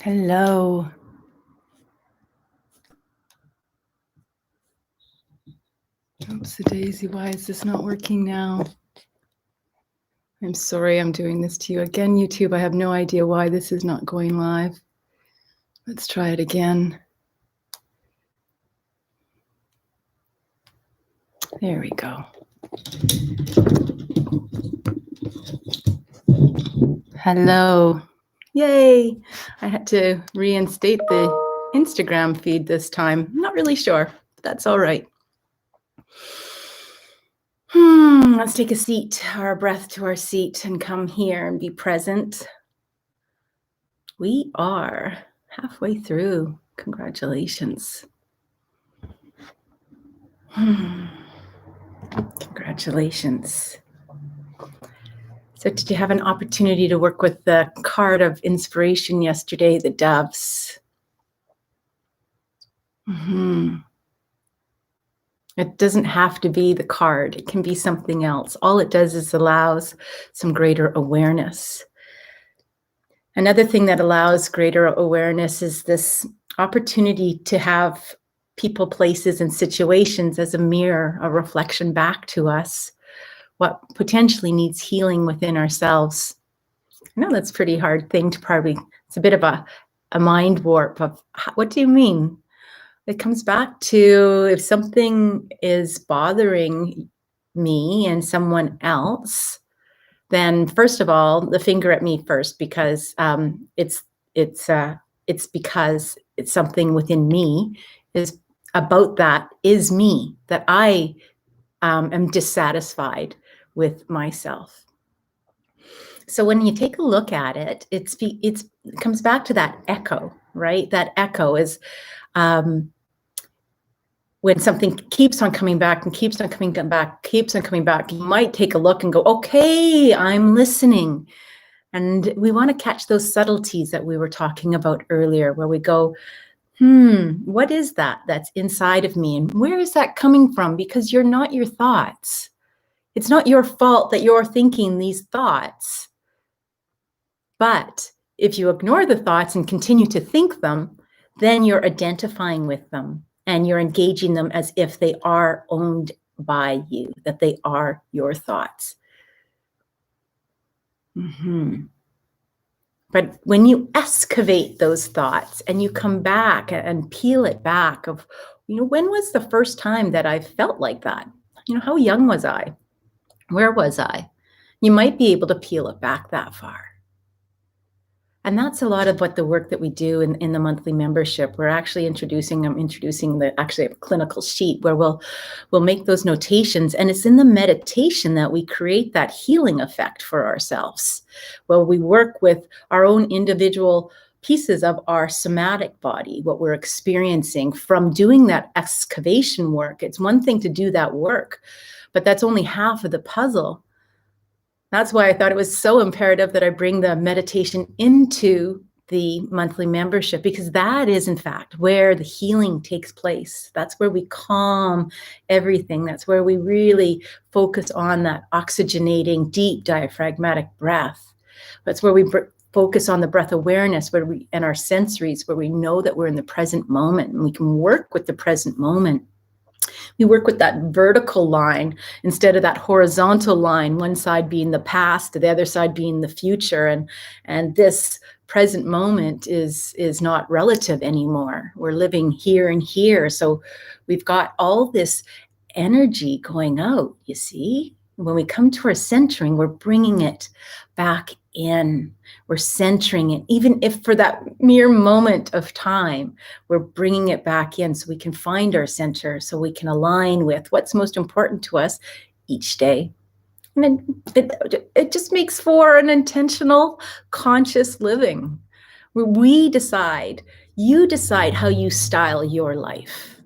Hello. Oops, daisy, why is this not working now? I'm sorry I'm doing this to you again, YouTube. I have no idea why this is not going live. Let's try it again. There we go. Hello. Yay. I had to reinstate the Instagram feed this time. I'm not really sure, but that's all right. Let's take a seat, our breath to our seat, and come here and be present. We are halfway through. Congratulations. Congratulations. So did you have an opportunity to work with the card of inspiration yesterday, the doves? It doesn't have to be the card. It can be something else. All it does is allows some greater awareness. Another thing that allows greater awareness is this opportunity to have people, places, and situations as a mirror, a reflection back to us, what potentially needs healing within ourselves. I know that's a pretty hard thing to probably, it's a bit of a mind warp of, what do you mean? It comes back to if something is bothering me and someone else, then first of all, the finger at me first, because it's because it's something within me is about that is me, that I am dissatisfied with myself. So when you take a look at it, it comes back to that echo, right? That echo is when something keeps on coming back and keeps on coming back, keeps on coming back, you might take a look and go, okay, I'm listening. And we want to catch those subtleties that we were talking about earlier, where we go, what is that that's inside of me? And where is that coming from? Because you're not your thoughts. It's not your fault that you're thinking these thoughts. But if you ignore the thoughts and continue to think them, then you're identifying with them. And you're engaging them as if they are owned by you, that they are your thoughts. But when you excavate those thoughts and you come back and peel it back of, when was the first time that I felt like that? How young was I? Where was I? You might be able to peel it back that far. And that's a lot of what the work that we do in the monthly membership. We're actually introducing a clinical sheet where we'll make those notations. And it's in the meditation that we create that healing effect for ourselves. Well, we work with our own individual pieces of our somatic body, what we're experiencing from doing that excavation work. It's one thing to do that work, but that's only half of the puzzle. That's why I thought it was so imperative that I bring the meditation into the monthly membership, because that is, in fact, where the healing takes place. That's where we calm everything. That's where we really focus on that oxygenating, deep diaphragmatic breath. That's where we focus on the breath awareness and our sensories, where we know that we're in the present moment and we can work with the present moment. We work with that vertical line instead of that horizontal line, one side being the past, the other side being the future. And this present moment is not relative anymore. We're living here and here. So we've got all this energy going out, you see? When we come to our centering, we're bringing it back in. We're centering it, even if for that mere moment of time, we're bringing it back in so we can find our center, so we can align with what's most important to us each day. And it just makes for an intentional, conscious living where we decide, you decide how you style your life.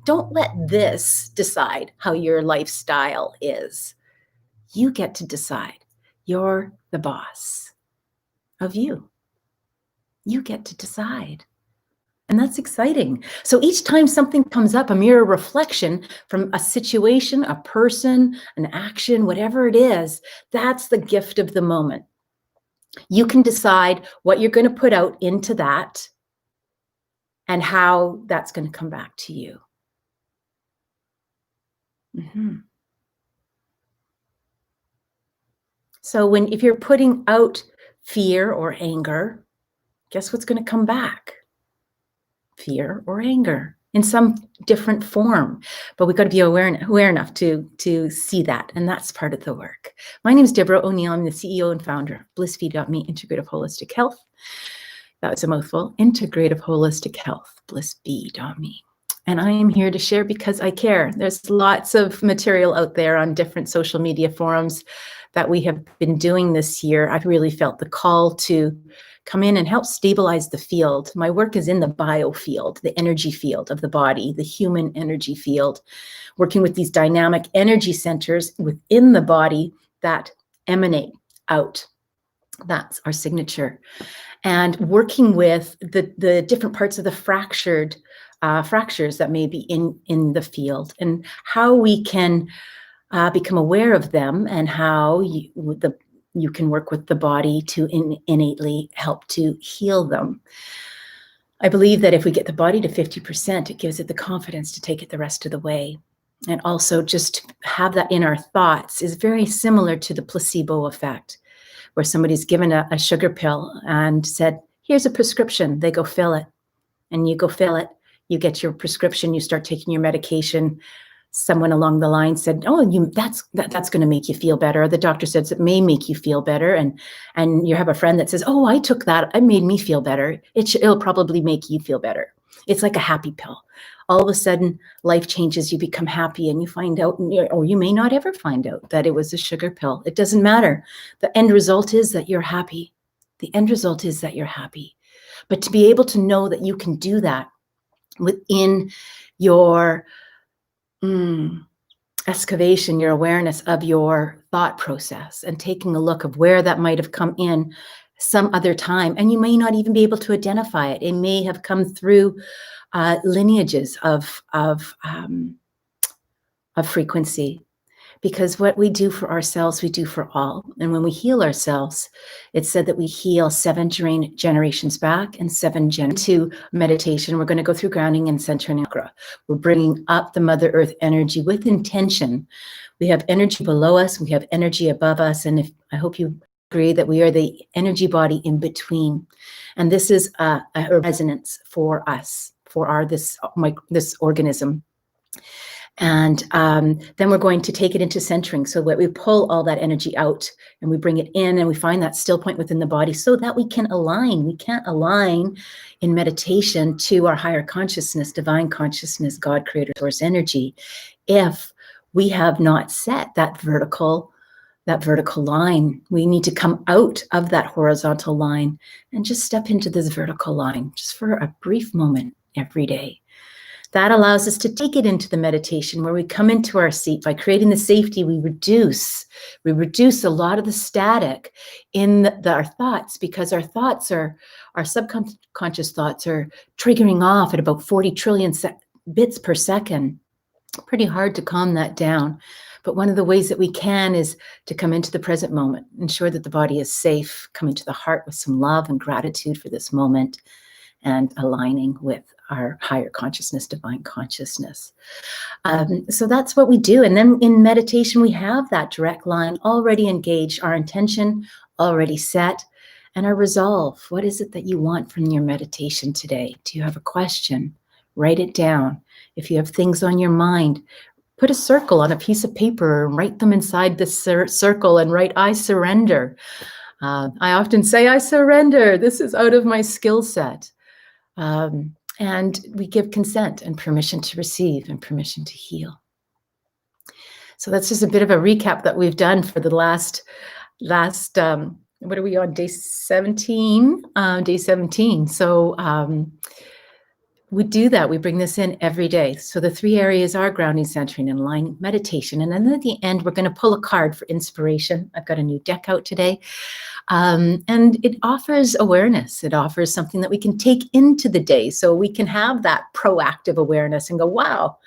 Don't let this decide how your lifestyle is. You get to decide. You're the boss of you. You get to decide. And that's exciting. So each time something comes up, a mirror reflection from a situation, a person, an action, whatever it is, that's the gift of the moment. You can decide what you're going to put out into that and how that's going to come back to you. So if you're putting out fear or anger, guess what's going to come back? Fear or anger in some different form. But we've got to be aware enough to see that. And that's part of the work. My name is Debra O'Neill. I'm the CEO and founder of blissbee.me, Integrative Holistic Health. That was a mouthful. Integrative Holistic Health, blissbee.me. And I am here to share because I care. There's lots of material out there on different social media forums that we have been doing this year. I've really felt the call to come in and help stabilize the field. My work is in the biofield, the energy field of the body, the human energy field, working with these dynamic energy centers within the body that emanate out. That's our signature. And working with the different parts of the fractures that may be in the field, and how we can become aware of them, and how you can work with the body to innately help to heal them. I believe that if we get the body to 50%, it gives it the confidence to take it the rest of the way. And also just have that in our thoughts is very similar to the placebo effect, where somebody's given a sugar pill and said, here's a prescription, they go fill it. And you go fill it, you get your prescription, you start taking your medication. Someone along the line said, oh, that's going to make you feel better. The doctor says it may make you feel better. And you have a friend that says, oh, I took that, it made me feel better. It'll probably make you feel better. It's like a happy pill. All of a sudden, life changes, you become happy, and you find out, or you may not ever find out, that it was a sugar pill. It doesn't matter. The end result is that you're happy. The end result is that you're happy. But to be able to know that you can do that within your excavation, your awareness of your thought process, and taking a look of where that might have come in some other time, and you may not even be able to identify it. It may have come through lineages of frequency, because what we do for ourselves, we do for all. And when we heal ourselves, it's said that we heal 7 generations back and 7 to meditation. We're going to go through grounding and centering chakra. We're bringing up the Mother Earth energy with intention. We have energy below us, we have energy above us, and I hope you agree that we are the energy body in between. And this is a resonance for us, for this organism. And then we're going to take it into centering, so that we pull all that energy out and we bring it in, and we find that still point within the body so that we can align. We can't align in meditation to our higher consciousness, divine consciousness, God, creator, source energy, if we have not set that vertical line. We need to come out of that horizontal line and just step into this vertical line just for a brief moment every day. That allows us to take it into the meditation, where we come into our seat. By creating the safety, we reduce a lot of the static in our thoughts, because our thoughts our subconscious thoughts are triggering off at about 40 trillion bits per second. Pretty hard to calm that down. But one of the ways that we can is to come into the present moment, ensure that the body is safe, come into the heart with some love and gratitude for this moment, and aligning with our higher consciousness, divine consciousness. So that's what we do. And then in meditation, we have that direct line already engaged, our intention already set, and our resolve. What is it that you want from your meditation today? Do you have a question? Write it down. If you have things on your mind, put a circle on a piece of paper and write them inside the circle, and write, I surrender. I often say, I surrender. This is out of my skill set. And we give consent and permission to receive and permission to heal. So that's just a bit of a recap that we've done for the last what are we on, day 17? Day 17. So we do that. We bring this in every day. So the 3 areas are grounding, centering, and aligning, meditation. And then at the end, we're going to pull a card for inspiration. I've got a new deck out today. And it offers awareness. It offers something that we can take into the day, so we can have that proactive awareness and go, wow,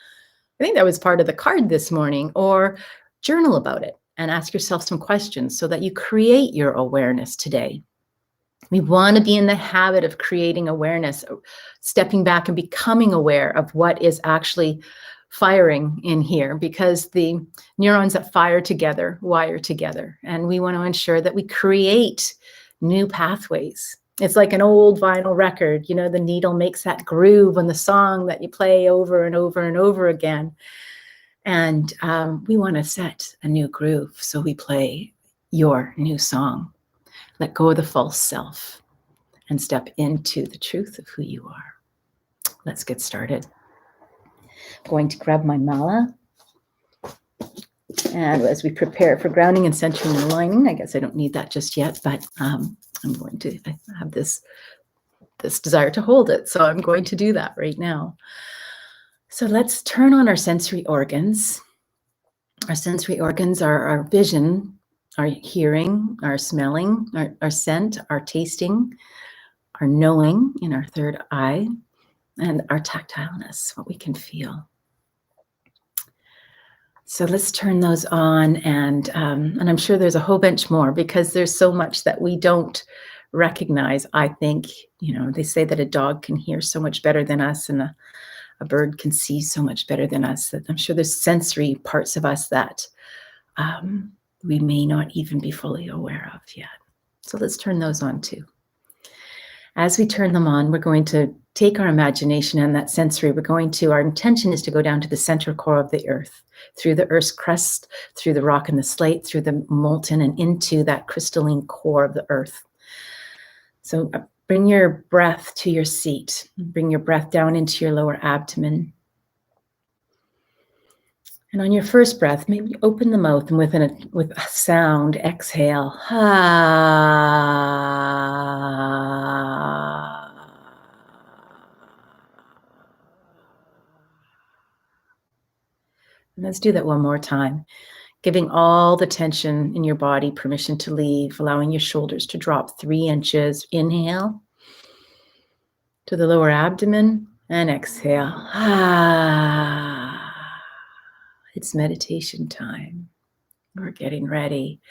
I think that was part of the card this morning. Or journal about it and ask yourself some questions so that you create your awareness today. We want to be in the habit of creating awareness, stepping back and becoming aware of what is actually firing in here, because the neurons that fire together wire together, and we want to ensure that we create new pathways. It's like an old vinyl record, you know, the needle makes that groove on the song that you play over and over and over again. And we want to set a new groove, so we play your new song. Let go of the false self and step into the truth of who you are. Let's get started. I'm going to grab my mala. And as we prepare for grounding and centering and aligning, I guess I don't need that just yet, but I'm going to, I have this desire to hold it. So I'm going to do that right now. So let's turn on our sensory organs. Our sensory organs are our vision, our hearing, our smelling, our scent, our tasting, our knowing in our third eye, and our tactileness, what we can feel. So let's turn those on, and I'm sure there's a whole bunch more, because there's so much that we don't recognize. I think, you know, they say that a dog can hear so much better than us, and a bird can see so much better than us, that I'm sure there's sensory parts of us that we may not even be fully aware of yet. So let's turn those on too. As we turn them on, we're going to take our imagination and that sensory. Our intention is to go down to the central core of the earth, through the earth's crust, through the rock and the slate, through the molten, and into that crystalline core of the earth. So bring your breath to your seat. Bring your breath down into your lower abdomen. And on your first breath, maybe open the mouth, and with a sound, exhale. And let's do that one more time, giving all the tension in your body permission to leave, allowing your shoulders to drop 3 inches. Inhale to the lower abdomen, and exhale. It's meditation time. We're getting ready.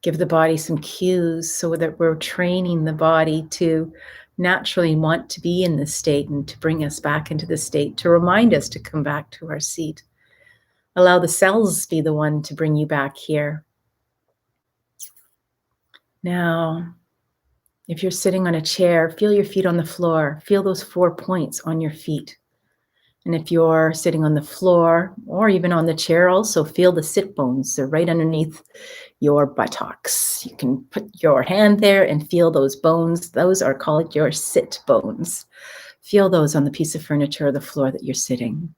Give the body some cues so that we're training the body to naturally want to be in this state, and to bring us back into the state, to remind us to come back to our seat. Allow the cells to be the one to bring you back here. Now, if you're sitting on a chair, feel your feet on the floor. Feel those 4 points on your feet. And if you're sitting on the floor or even on the chair, also feel the sit bones. They're right underneath your buttocks. You can put your hand there and feel those bones. Those are called your sit bones. Feel those on the piece of furniture or the floor that you're sitting.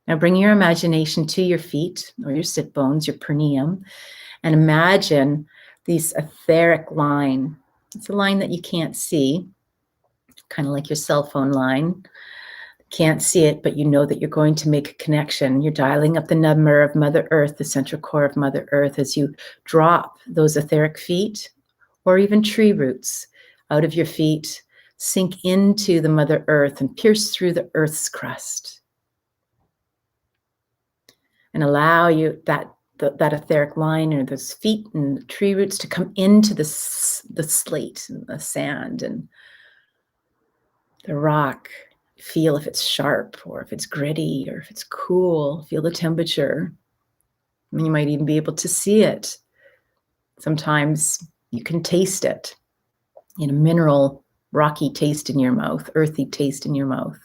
Now bring your imagination to your feet or your sit bones, your perineum, and imagine this etheric line. It's a line that you can't see, kind of like your cell phone line. Can't see it, but you know that you're going to make a connection. You're dialing up the number of Mother Earth, the central core of Mother Earth, as you drop those etheric feet or even tree roots out of your feet, sink into the Mother Earth and pierce through the Earth's crust. And allow you that etheric line, or those feet and the tree roots, to come into the slate and the sand and the rock. Feel if it's sharp or if it's gritty or if it's cool. Feel the temperature. And you might even be able to see it. Sometimes you can taste it. In a mineral, rocky taste in your mouth, earthy taste in your mouth.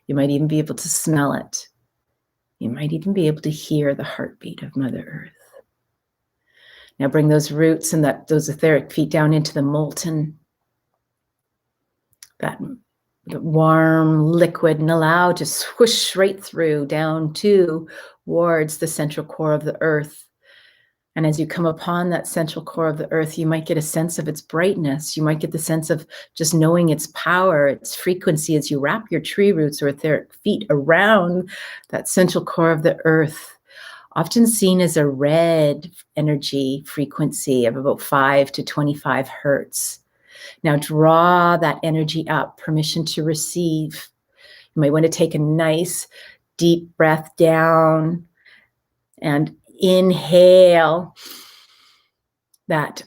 You might even be able to smell it. You might even be able to hear the heartbeat of Mother Earth. Now bring those roots and those etheric feet down into the molten, the warm liquid, and allow to swoosh right through down towards the central core of the earth. And as you come upon that central core of the earth, you might get a sense of its brightness. You might get the sense of just knowing its power, its frequency, as you wrap your tree roots or etheric feet around that central core of the earth, often seen as a red energy frequency of about 5 to 25 hertz. Now draw that energy up, permission to receive. You might want to take a nice deep breath down and inhale that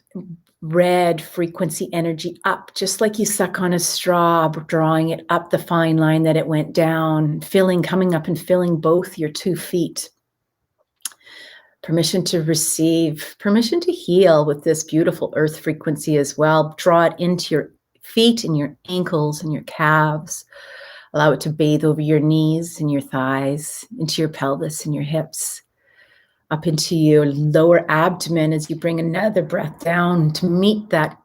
red frequency energy up, just like you suck on a straw, drawing it up the fine line that it went down, coming up and filling both your 2 feet. Permission to receive, permission to heal with this beautiful earth frequency as well. Draw it into your feet and your ankles and your calves. Allow it to bathe over your knees and your thighs, into your pelvis and your hips, up into your lower abdomen as you bring another breath down to meet that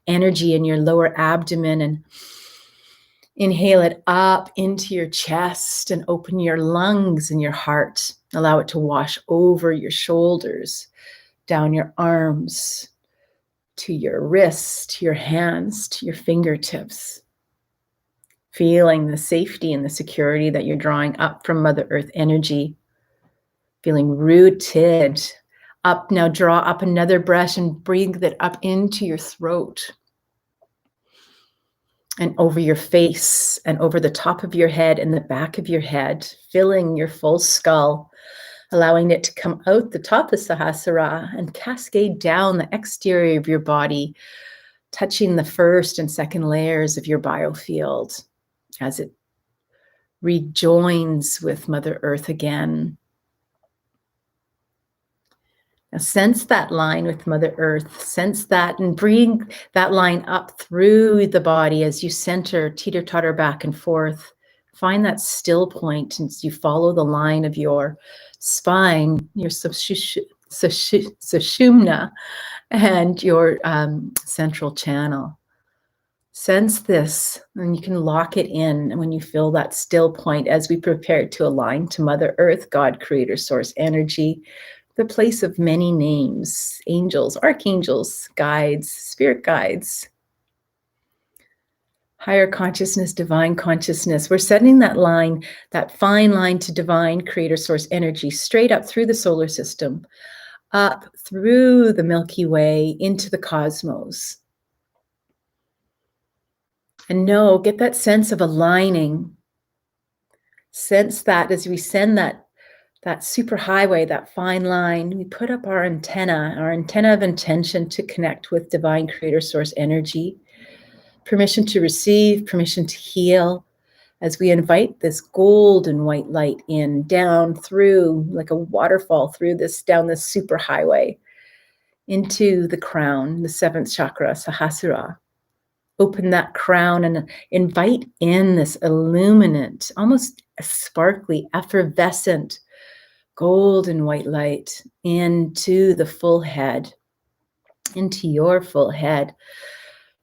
energy in your lower abdomen, and inhale it up into your chest and open your lungs and your heart. Allow it to wash over your shoulders, down your arms, to your wrists, to your hands, to your fingertips. Feeling the safety and the security that you're drawing up from Mother Earth energy. Feeling rooted up. Now draw up another breath and breathe it up into your throat and over your face and over the top of your head and the back of your head, filling your full skull, allowing it to come out the top of Sahasrara and cascade down the exterior of your body, touching the first and second layers of your biofield as it rejoins with Mother Earth again. Now sense that line with Mother Earth, sense that, and bring that line up through the body as you center, teeter-totter back and forth. Find that still point as you follow the line of your spine, your sushumna, and your central channel. Sense this, and you can lock it in when you feel that still point as we prepare to align to Mother Earth, God, Creator, Source, Energy, the place of many names, angels, archangels, guides, spirit guides, higher consciousness, divine consciousness. We're setting that line, that fine line to divine creator source energy, straight up through the solar system, up through the Milky Way into the cosmos. And get that sense of aligning. Sense that as we send that super highway, that fine line, we put up our antenna of intention to connect with divine creator source energy. Permission to receive, permission to heal, as we invite this golden white light in, down through, like a waterfall through this, down this super highway, into the crown, the 7th chakra, Sahasrara. Open that crown and invite in this illuminant, almost sparkly, effervescent, golden white light into the full head, into your full head.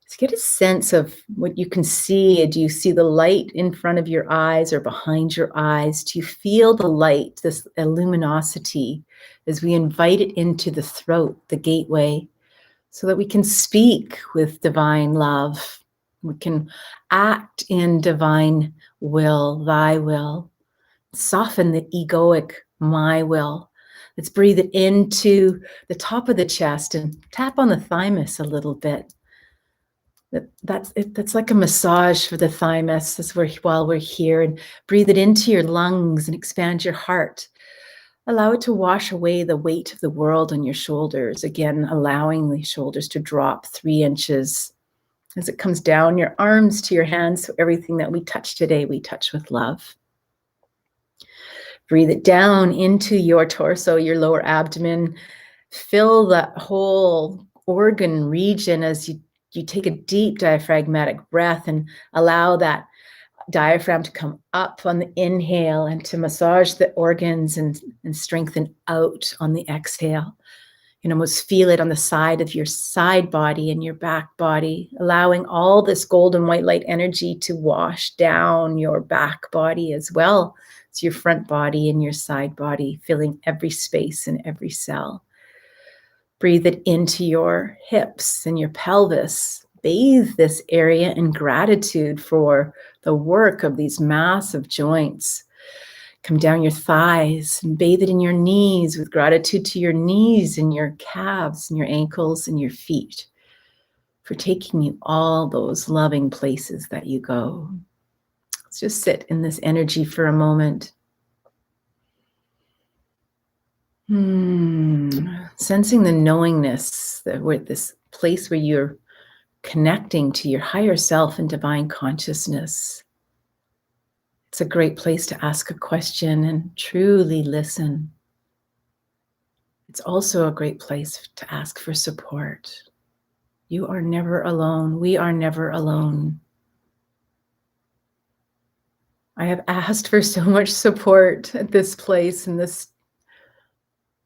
Just get a sense of what you can see. Do you see the light in front of your eyes or behind your eyes? Do you feel the light, this luminosity, as we invite it into the throat, the gateway, so that we can speak with divine love. We can act in divine will, thy will. Soften the egoic my will. Let's breathe it into the top of the chest and tap on the thymus a little bit. That's like a massage for the thymus while we're here, and breathe it into your lungs and expand your heart. Allow it to wash away the weight of the world on your shoulders. Again, allowing the shoulders to drop 3 inches as it comes down your arms to your hands. So everything that we touch today, we touch with love. Breathe it down into your torso, your lower abdomen. Fill that whole organ region as you take a deep diaphragmatic breath and allow that diaphragm to come up on the inhale and to massage the organs and strengthen out on the exhale. You can almost feel it on the side of your side body and your back body, allowing all this golden white light energy to wash down your back body as well as your front body and your side body, filling every space and every cell. Breathe it into your hips and your pelvis. Bathe this area in gratitude for the work of these massive joints. Come down your thighs and bathe it in your knees with gratitude to your knees and your calves and your ankles and your feet for taking you all those loving places that you go. Let's just sit in this energy for a moment. Sensing the knowingness that with this place where you're connecting to your higher self and divine consciousness. It's a great place to ask a question and truly listen. It's also a great place to ask for support. You are never alone. We are never alone. I have asked for so much support at this place, and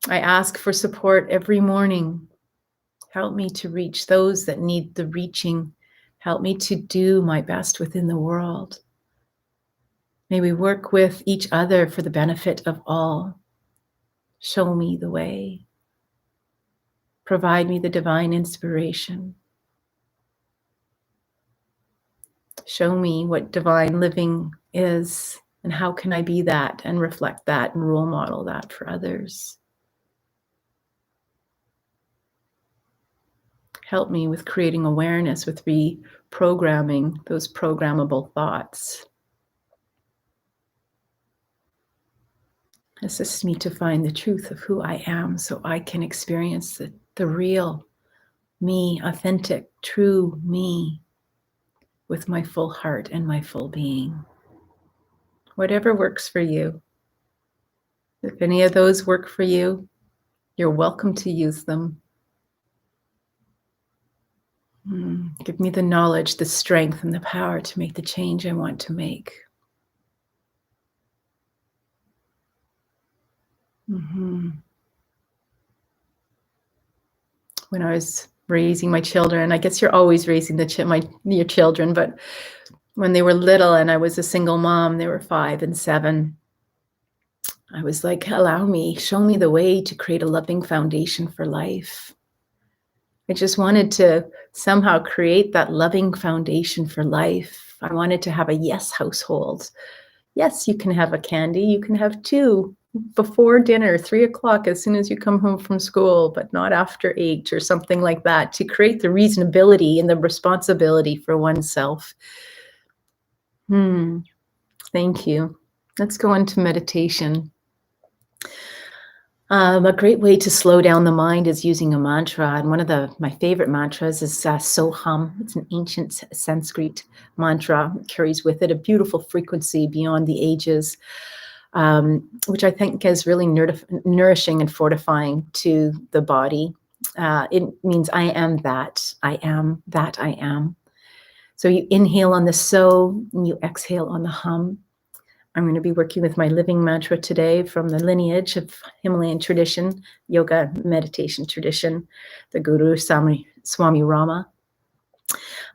I ask for support every morning. Help me to reach those that need the reaching. Help me to do my best within the world. May we work with each other for the benefit of all. Show me the way. Provide me the divine inspiration. Show me what divine living is and how can I be that and reflect that and role model that for others. Help me with creating awareness, with reprogramming those programmable thoughts. Assist me to find the truth of who I am so I can experience the real me, authentic, true me, with my full heart and my full being. Whatever works for you. If any of those work for you, you're welcome to use them. Give me the knowledge, the strength, and the power to make the change I want to make. When I was raising my children, I guess you're always raising your children, but when they were little and I was a single mom, they were 5 and 7. I was like, show me the way to create a loving foundation for life. I just wanted to somehow create that loving foundation for life. I wanted to have a yes household. Yes, you can have a candy. You can have 2 before dinner, 3 o'clock as soon as you come home from school, but not after 8 or something like that, to create the reasonability and the responsibility for oneself. Thank you. Let's go into meditation. A great way to slow down the mind is using a mantra. And one of my favorite mantras is Soham. It's an ancient Sanskrit mantra. It carries with it a beautiful frequency beyond the ages, which I think is really nourishing and fortifying to the body. It means I am that. I am that I am. So you inhale on the so and you exhale on the hum. I'm going to be working with my living mantra today from the lineage of Himalayan tradition, yoga meditation tradition, the Guru Swami Rama.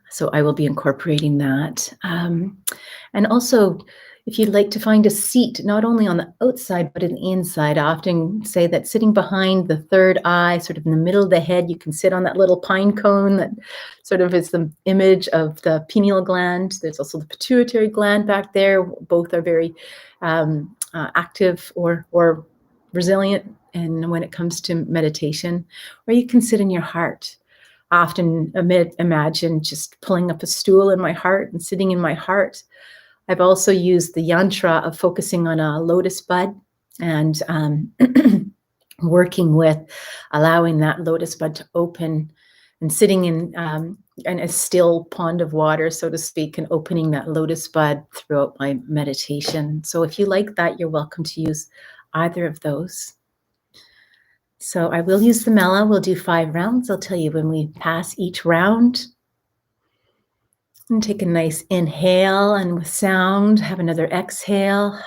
So I will be incorporating that. And also, if you'd like to find a seat, not only on the outside, but on the inside, I often say that sitting behind the third eye, sort of in the middle of the head, you can sit on that little pine cone that sort of is the image of the pineal gland. There's also the pituitary gland back there. Both are very active or resilient. And when it comes to meditation, or you can sit in your heart. I often imagine just pulling up a stool in my heart and sitting in my heart. I've also used the yantra of focusing on a lotus bud and working with allowing that lotus bud to open and sitting in a still pond of water, so to speak, and opening that lotus bud throughout my meditation. So if you like that, you're welcome to use either of those. So I will use the mala. We'll do 5 rounds. I'll tell you when we pass each round. And take a nice inhale, and with sound, have another exhale.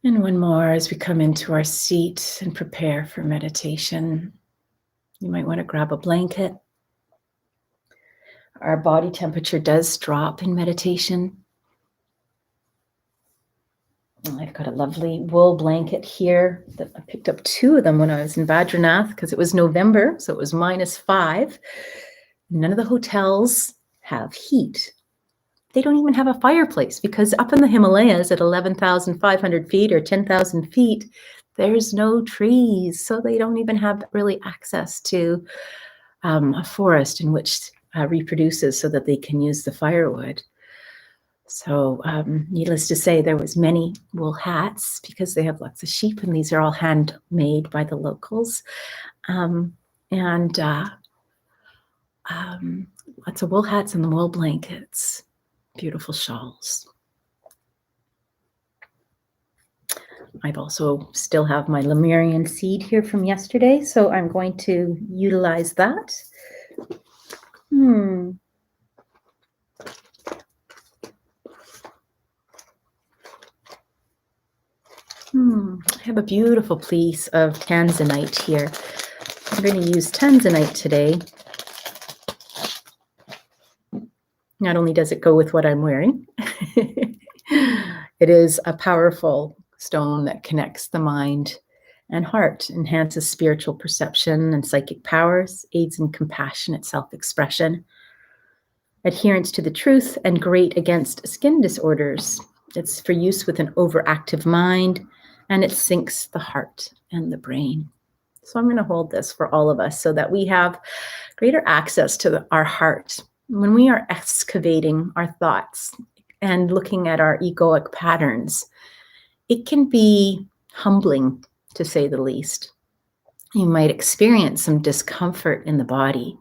And one more as we come into our seat and prepare for meditation. You might want to grab a blanket. Our body temperature does drop in meditation. I've got a lovely wool blanket here that I picked up 2 of them when I was in Badrinath because it was November, so it was -5. None of the hotels have heat. They don't even have a fireplace because up in the Himalayas at 11,500 feet or 10,000 feet, there's no trees. So they don't even have really access to a forest in which reproduces so that they can use the firewood. So needless to say, there was many wool hats because they have lots of sheep, and these are all handmade by the locals. And lots of wool hats and wool blankets, beautiful shawls. I've also still have my Lemurian seed here from yesterday, so I'm going to utilize that. I have a beautiful piece of tanzanite here. I'm going to use tanzanite today. Not only does it go with what I'm wearing, it is a powerful stone that connects the mind and heart, enhances spiritual perception and psychic powers, aids in compassionate self-expression, adherence to the truth, and great against skin disorders. It's for use with an overactive mind, and it syncs the heart and the brain. So I'm going to hold this for all of us so that we have greater access to our heart. When we are excavating our thoughts and looking at our egoic patterns, it can be humbling, to say the least. You might experience some discomfort in the body.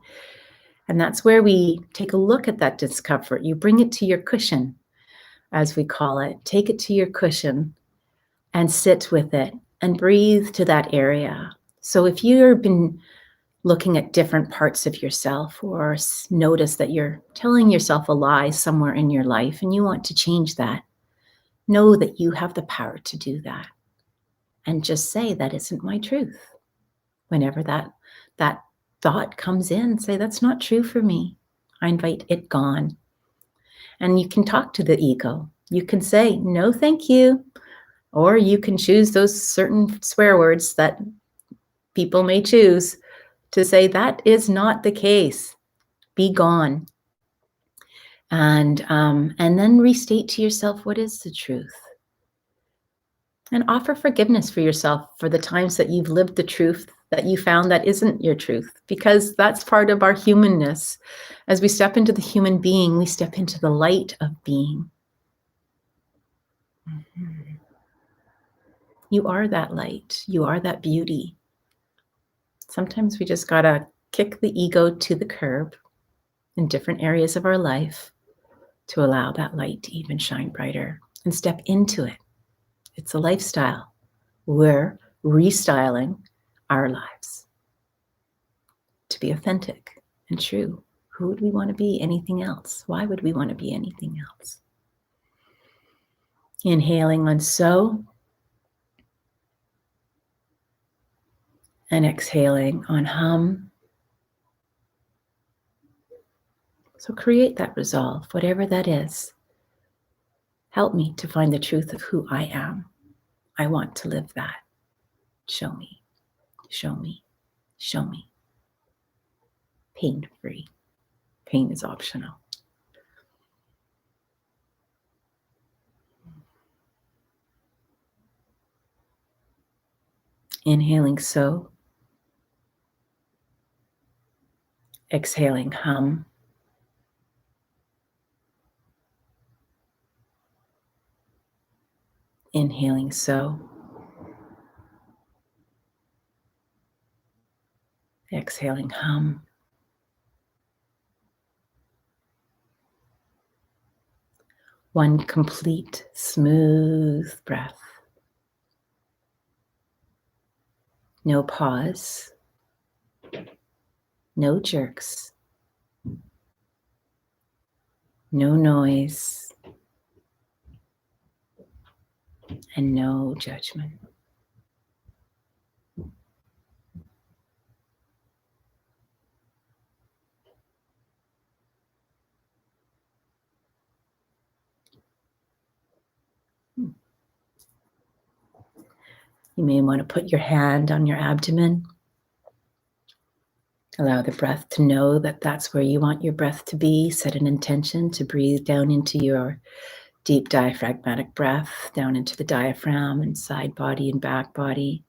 And that's where we take a look at that discomfort. You bring it to your cushion, as we call it. Take it to your cushion and sit with it and breathe to that area. So if you've been looking at different parts of yourself or notice that you're telling yourself a lie somewhere in your life and you want to change that, know that you have the power to do that. And just say, that isn't my truth. Whenever that thought comes in, say, that's not true for me. I invite it gone. And you can talk to the ego. You can say, no, thank you. Or you can choose those certain swear words that people may choose to say, that is not the case. Be gone. And then restate to yourself, what is the truth? And offer forgiveness for yourself for the times that you've lived the truth that you found that isn't your truth, because that's part of our humanness. As we step into the human being, we step into the light of being. You are that light. You are that beauty. Sometimes we just gotta kick the ego to the curb in different areas of our life to allow that light to even shine brighter and step into it. It's a lifestyle. We're restyling our lives to be authentic and true. Who would we want to be anything else? Why would we want to be anything else? Inhaling on so, and exhaling on hum. So create that resolve, whatever that is. Help me to find the truth of who I am. I want to live that. Show me, show me, show me. Pain-free. Pain is optional. Inhaling so. Exhaling hum. Inhaling so. Exhaling hum. One complete, smooth breath. No pause. No jerks. No noise. And no judgment. You may want to put your hand on your abdomen. Allow the breath to know that that's where you want your breath to be. Set an intention to breathe down into your deep diaphragmatic breath, down into the diaphragm and side body and back body.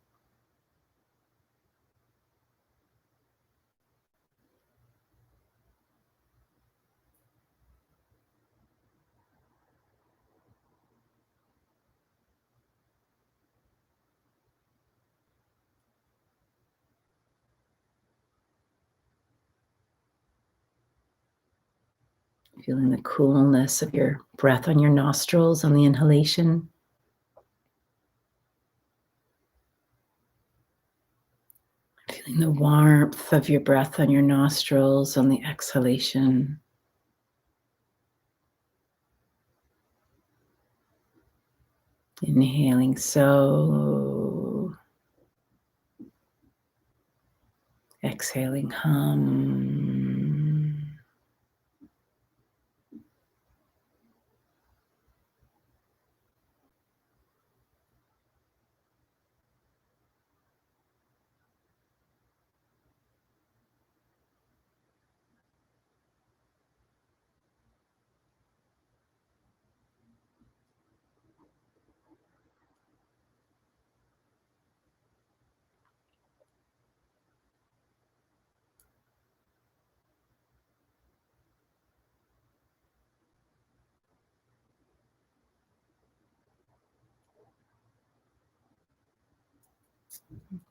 Feeling the coolness of your breath on your nostrils on the inhalation. Feeling the warmth of your breath on your nostrils on the exhalation. Inhaling so. Exhaling hum.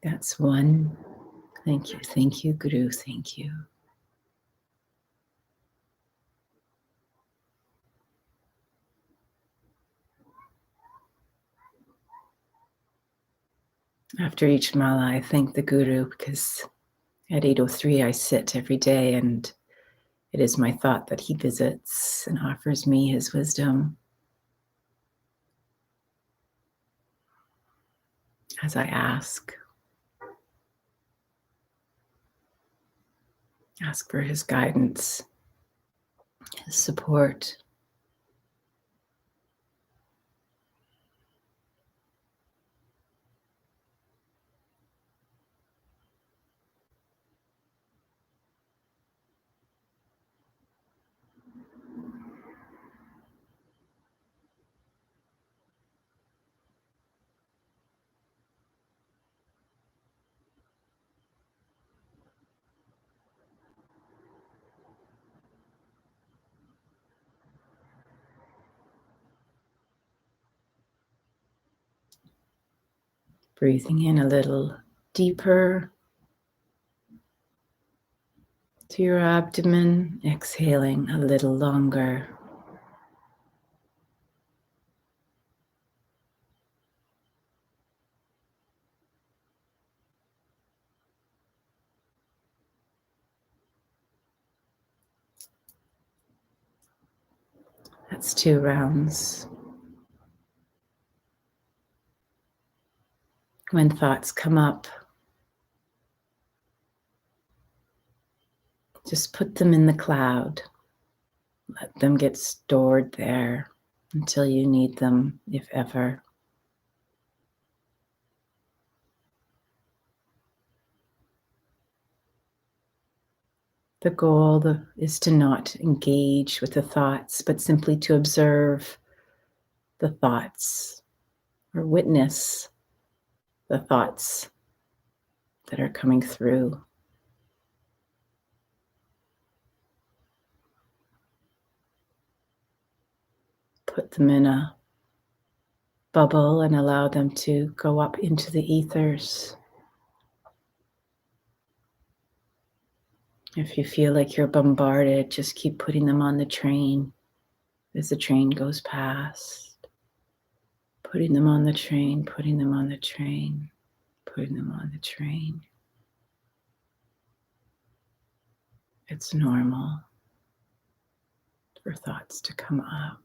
That's one. Thank you, Guru, thank you. After each mala, I thank the Guru because at 8:03 I sit every day and it is my thought that he visits and offers me his wisdom as I ask for his guidance, his support. Breathing in a little deeper to your abdomen, exhaling a little longer. That's 2 rounds. When thoughts come up, just put them in the cloud. Let them get stored there until you need them, if ever. The goal is to not engage with the thoughts, but simply to observe the thoughts or witness the thoughts that are coming through. Put them in a bubble and allow them to go up into the ethers. If you feel like you're bombarded, just keep putting them on the train as the train goes past. Putting them on the train, putting them on the train, putting them on the train. It's normal for thoughts to come up.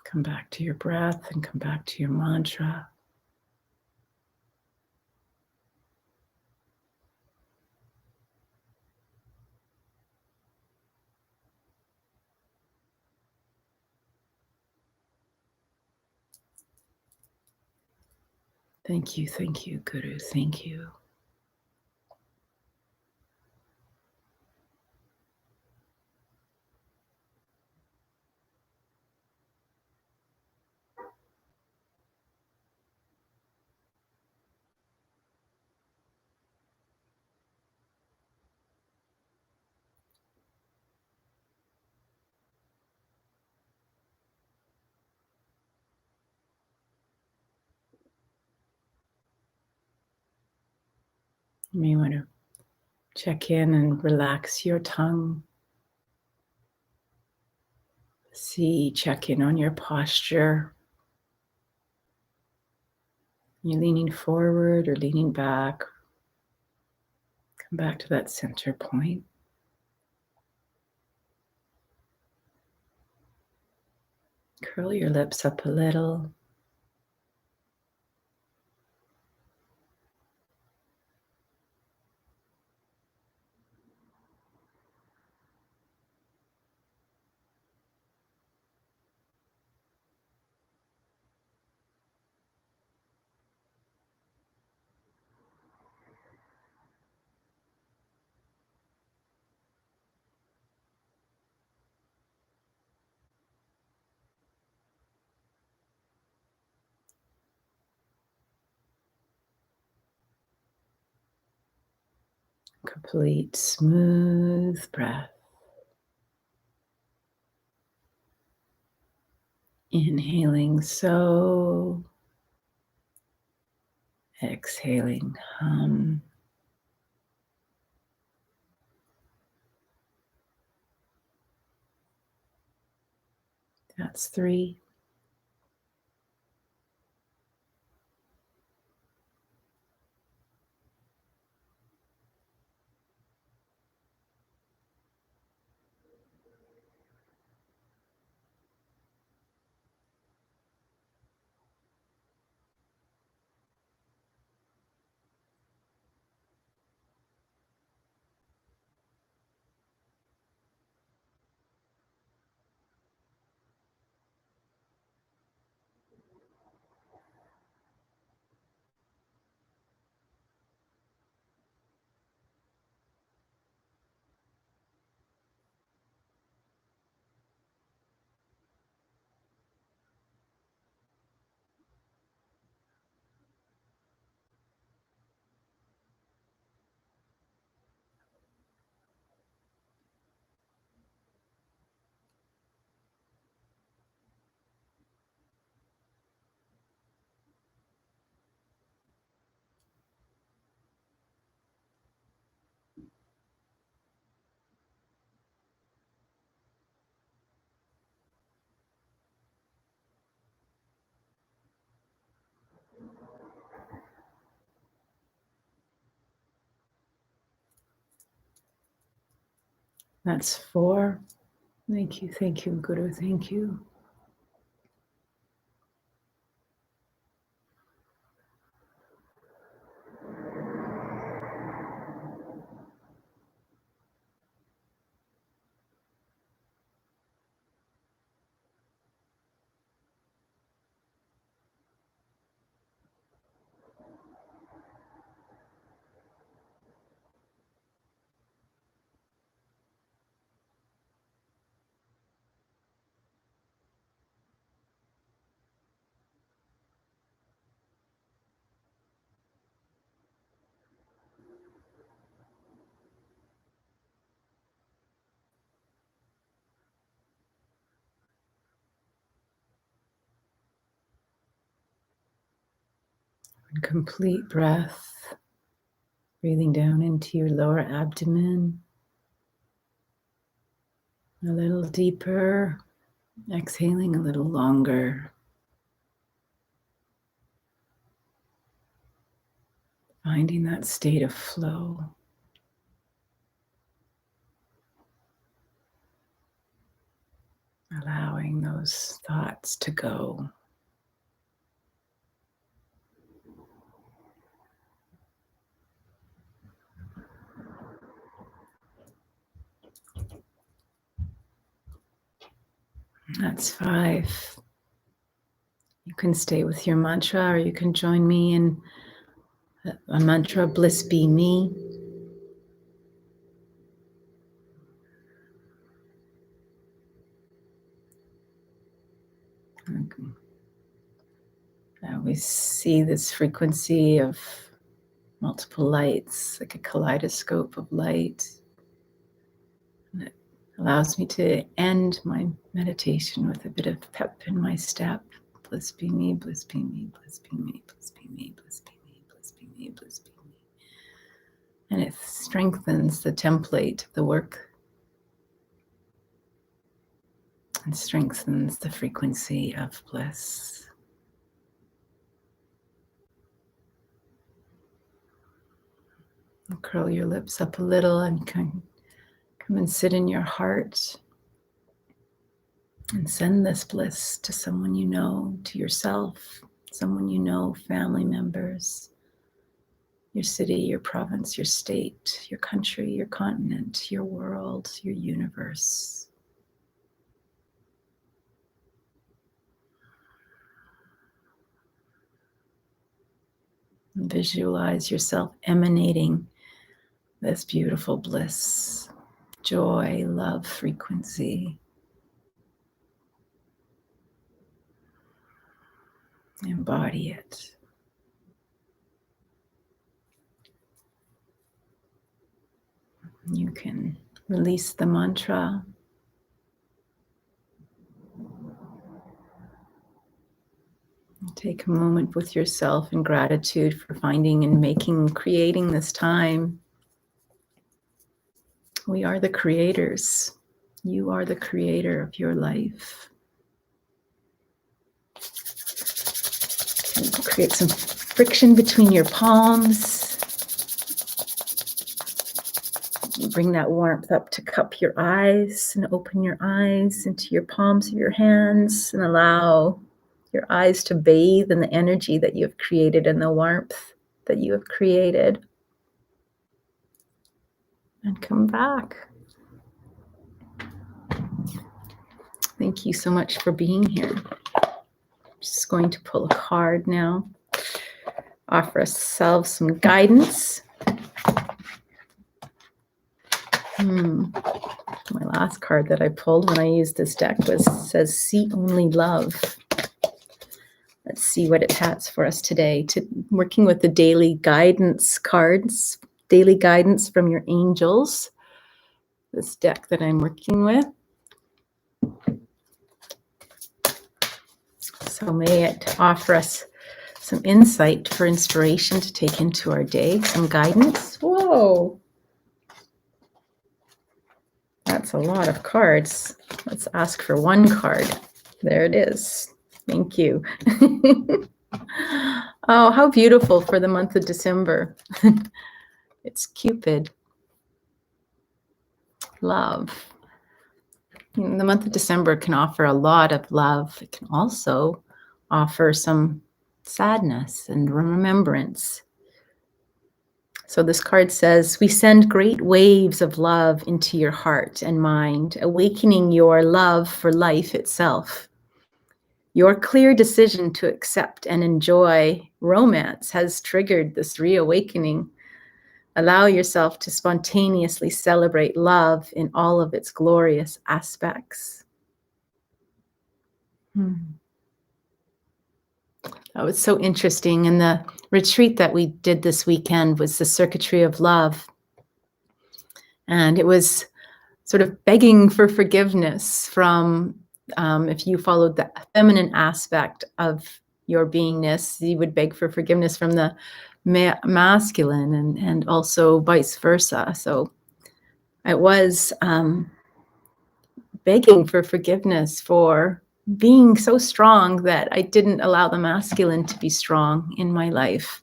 Come back to your breath and come back to your mantra. Thank you, Guru, thank you. You may want to check in and relax your tongue. Check in on your posture. You're leaning forward or leaning back. Come back to that center point. Curl your lips up a little. Complete smooth breath. Inhaling so, exhaling hum. That's 3. That's 4. Thank you, Guru. Thank you. Complete breath, breathing down into your lower abdomen. A little deeper, exhaling a little longer. Finding that state of flow. Allowing those thoughts to go. That's 5. You can stay with your mantra, or you can join me in a mantra, bliss be me. I always see this frequency of multiple lights, like a kaleidoscope of light. And it allows me to end my meditation with a bit of pep in my step. Bliss be me, bliss be me, bliss be me, bliss be me, bliss be me, bliss be me, bliss be me. And it strengthens the template of the work and strengthens the frequency of bliss. And curl your lips up a little and come and sit in your heart and send this bliss to someone you know, to yourself, someone you know, family members, your city, your province, your state, your country, your continent, your world, your universe. And visualize yourself emanating this beautiful bliss, joy, love, frequency. Embody it. You can release the mantra. Take a moment with yourself in gratitude for finding and creating this time. We are the creators. You are the creator of your life. And create some friction between your palms. Bring that warmth up to cup your eyes and open your eyes into your palms of your hands and allow your eyes to bathe in the energy that you have created and the warmth that you have created. And come back. Thank you so much for being here. I'm just going to pull a card now. Offer ourselves some guidance. My last card that I pulled when I used this deck says "See Only Love." Let's see what it has for us today. Working with the daily guidance cards, daily guidance from your angels. This deck that I'm working with. So may it offer us some insight for inspiration to take into our day, some guidance. Whoa. That's a lot of cards. Let's ask for one card. There it is. Thank you. Oh, how beautiful for the month of December. It's Cupid. Love. The month of December can offer a lot of love. It can also offer some sadness and remembrance. So this card says, we send great waves of love into your heart and mind, awakening your love for life itself. Your clear decision to accept and enjoy romance has triggered this reawakening. Allow yourself to spontaneously celebrate love in all of its glorious aspects. That was so interesting. And the retreat that we did this weekend was the Circuitry of Love. And it was sort of begging for forgiveness from, if you followed the feminine aspect of your beingness, you would beg for forgiveness from the masculine and also vice versa. So I was begging for forgiveness for being so strong that I didn't allow the masculine to be strong in my life.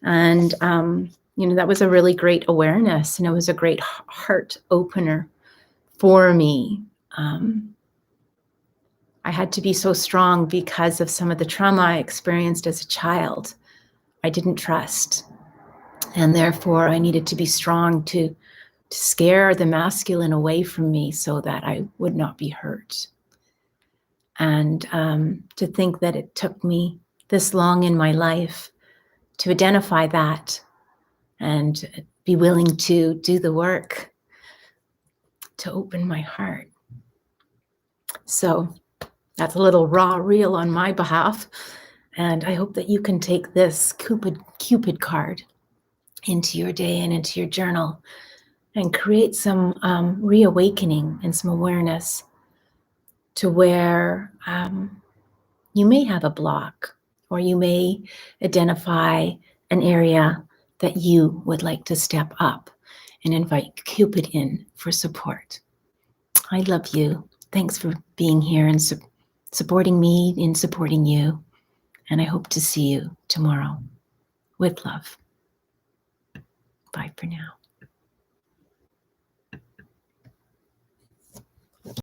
And, that was a really great awareness, and it was a great heart opener for me. I had to be so strong because of some of the trauma I experienced as a child. I didn't trust. And therefore, I needed to be strong to scare the masculine away from me so that I would not be hurt. And to think that it took me this long in my life to identify that and be willing to do the work to open my heart. So that's a little raw reel on my behalf. And I hope that you can take this Cupid card into your day and into your journal and create some reawakening and some awareness to where you may have a block, or you may identify an area that you would like to step up and invite Cupid in for support. I love you. Thanks for being here and supporting me in supporting you. And I hope to see you tomorrow with love. Bye for now.